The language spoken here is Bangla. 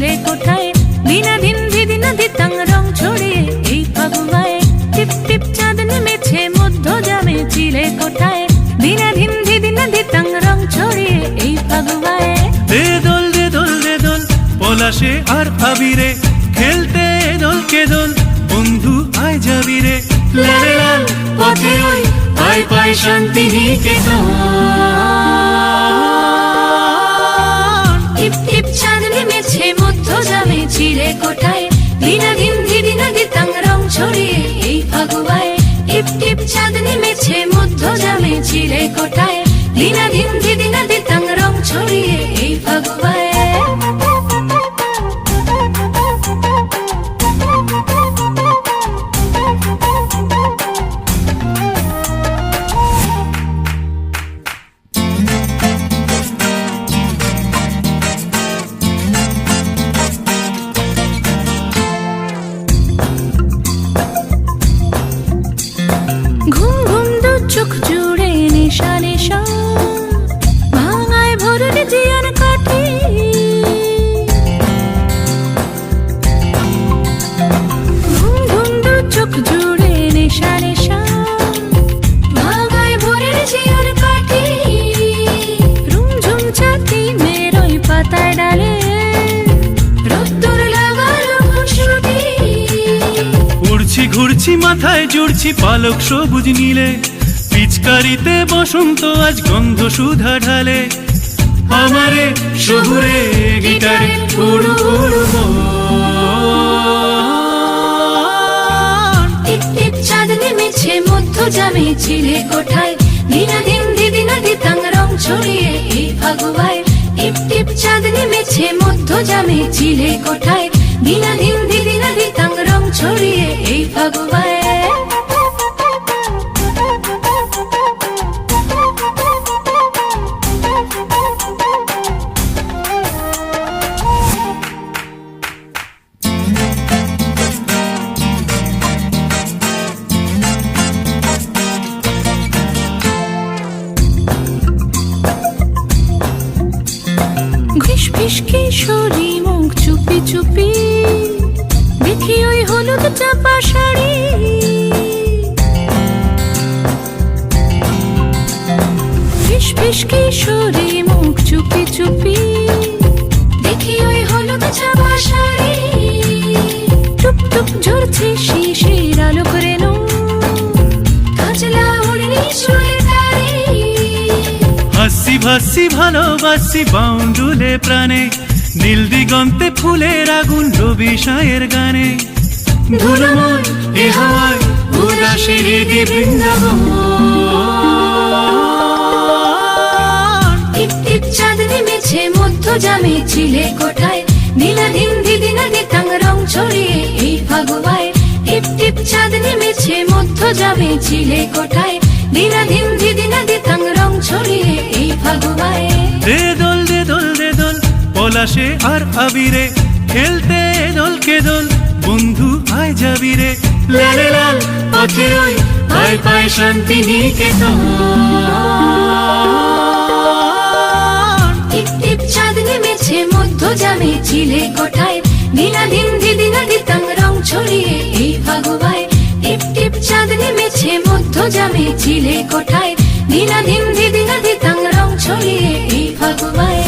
ছিলে কোঠায় দিনাদিন দিদিনা দিতাং রং ছড়িয়ে এই ফাগুয়ায় টিপ টিপ চাঁদ নেমেছে মধ্য জামে ছিলে কোঠায় দিনাদিন দিদিনা দিতাং রং ছড়িয়ে এই ফাগুয়ায় দে দোল দে দোল দে দোল পলাশে আর আবিরে খেলতে দোল কে দোল বন্ধু আয় যাবি রে লালে লাল পথে ওই পাই পাই শান্তি নিকেতন টিপ টিপ চাঁদ নেমেছে মধ্য জামে ছিলে কোঠায় দিনাদিন দিদিনা দিতাং রং ছড়িয়ে এই ফাগুয়ায় টিপ টিপ চাঁদ নেমেছে মধ্য জামে ছিলে কোঠায় দিনাদিন দিদিনা দিতাং রং ছড়িয়ে এই ফাগুয়ায় ঘুম ঘুম দু চোখ জুড়ে নেশা নেশা ভাঙায় ভোরের জিয়ার কাঠি ঘুম ঘুম দু চোখ জুড়ে নেশা নেশা ভাঙায় ভোরের জিয়ার কাঠি রুমঝুম ছাতি মেরোই পাতায় ডালে রোদ্দুর লাগালো খুশবুটি উড়ছি ঘুরছি মাথায় জুড়ছি পালক সবুজ নীলে পিচকারিতে বসন্ত আজ গন্ধ সুধা ঢালে আমারে শহুরে গিটারে উড়ু উড়ু মন। টিপ টিপ চাঁদ নেমেছে মধ্য জামে ছিলে কোঠায় দিনাদিন দিদিনা দিতাং রং ছড়িয়ে এই ফাগুয়ায় টিপ টিপ চাঁদ নেমেছে মধ্য জামে ছিলে কোঠায় দিনাদিন দিদিনা দিতাং রং ছড়িয়ে এই ফাগুয়ায় ঘিস ফিস কিশোরী মুখ চুপি চুপি দেখি ওই হলুদ চাপা শাড়ি ফিস ফিস কিশোরী মুখ চুপি চুপি দেখি ওই হলুদ চাপা শাড়ি টুপ টুপ ঝরছে শিশির আলোক রেণু কাজলা উড়নি শুয়ে দাঁড়িয়ে হাসি ভাসি ভালোবাসি বাউন্ডুলে প্রাণে নীল দিগন্তে ফুলের আগুন রবি সায়ের গানে ধুলোময় এ হাওয়ায় উদাসের গে বৃন্দাবন। টিপ টিপ চাঁদ নেমেছে মধ্য জামে ছিলে কোঠায় দিনাদিন দিদিনা দিতাং রং ছড়িয়ে এই ফাগুয়ায় টিপ টিপ চাঁদ নেমেছে মধ্য জামে ছিলে কোঠায় দিনাদিন দিদিনা দিতাং রং ছড়িয়ে এই ফাগুয়ায় দে দোল দে দোল দে দোল পলাশে আর আবিরে খেলতে দোল কে দোল বন্ধু আয় যাবি রে লালে লাল পথে ওই পাই পাই শান্তি নিকেতন। টিপ টিপ চাঁদ নেমেছে মধ্য জামে ছিলে কোঠায় দিনাদিন দিদিনা দিতাং রং ছড়িয়ে এই ফাগুয়ায় টিপ টিপ চাঁদ নেমেছে মধ্য জামে ছিলে কোঠায় দিনাদিন দিদিনা দিতাং রং ছড়িয়ে এই ফাগুয়ায়।